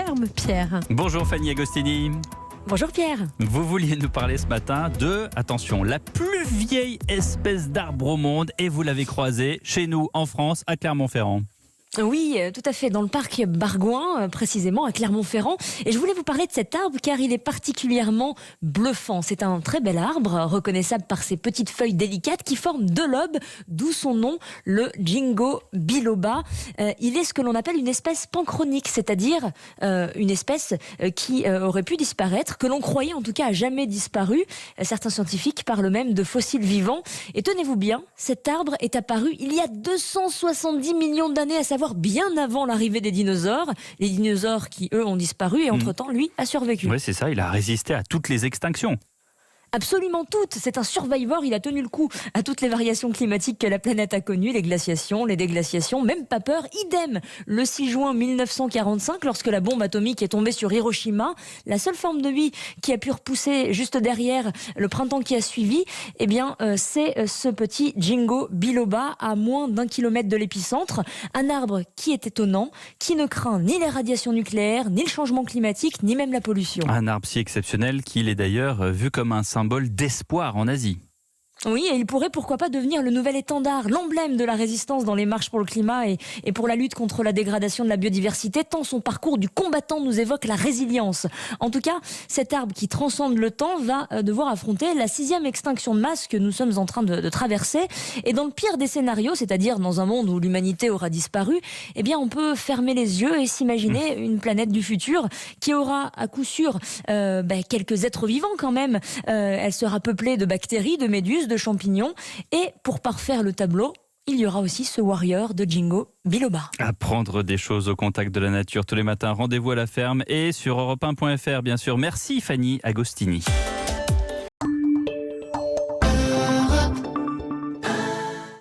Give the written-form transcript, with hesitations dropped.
ferme, Pierre. Bonjour Fanny Agostini. Bonjour Pierre. Vous vouliez nous parler ce matin de, attention, la plus vieille espèce d'arbre au monde et vous l'avez croisée chez nous en France à Clermont-Ferrand. Oui, tout à fait, dans le parc Bargouin, précisément à Clermont-Ferrand. Et je voulais vous parler de cet arbre car il est particulièrement bluffant. C'est un très bel arbre, reconnaissable par ses petites feuilles délicates qui forment deux lobes, d'où son nom, le Ginkgo biloba. Il est ce que l'on appelle une espèce panchronique, c'est-à-dire une espèce qui aurait pu disparaître, que l'on croyait en tout cas à jamais disparu. Certains scientifiques parlent même de fossiles vivants. Et tenez-vous bien, cet arbre est apparu il y a 270 millions d'années, à savoir bien avant l'arrivée des dinosaures. Les dinosaures qui, eux, ont disparu et entre-temps, lui, a survécu. Oui, c'est ça, il a résisté à toutes les extinctions. Absolument toutes. C'est un survivor. Il a tenu le coup à toutes les variations climatiques que la planète a connues, les glaciations, les déglaciations, même pas peur. Idem. Le 6 juin 1945, lorsque la bombe atomique est tombée sur Hiroshima, la seule forme de vie qui a pu repousser juste derrière le printemps qui a suivi, eh bien, c'est ce petit Ginkgo biloba à moins d'1 kilomètre de l'épicentre. Un arbre qui est étonnant, qui ne craint ni les radiations nucléaires, ni le changement climatique, ni même la pollution. Un arbre si exceptionnel qu'il est d'ailleurs vu comme un symbole d'espoir en Asie. Oui, et il pourrait pourquoi pas devenir le nouvel étendard, l'emblème de la résistance dans les marches pour le climat et pour la lutte contre la dégradation de la biodiversité, tant son parcours du combattant nous évoque la résilience. En tout cas, cet arbre qui transcende le temps va devoir affronter la 6e extinction de masse que nous sommes en train de traverser. Et dans le pire des scénarios, c'est-à-dire dans un monde où l'humanité aura disparu, eh bien on peut fermer les yeux et s'imaginer une planète du futur qui aura à coup sûr quelques êtres vivants quand même. Elle sera peuplée de bactéries, de méduses, de champignons. Et pour parfaire le tableau, il y aura aussi ce warrior de Ginkgo biloba. Apprendre des choses au contact de la nature tous les matins. Rendez-vous à la ferme et sur europe1.fr bien sûr. Merci Fanny Agostini.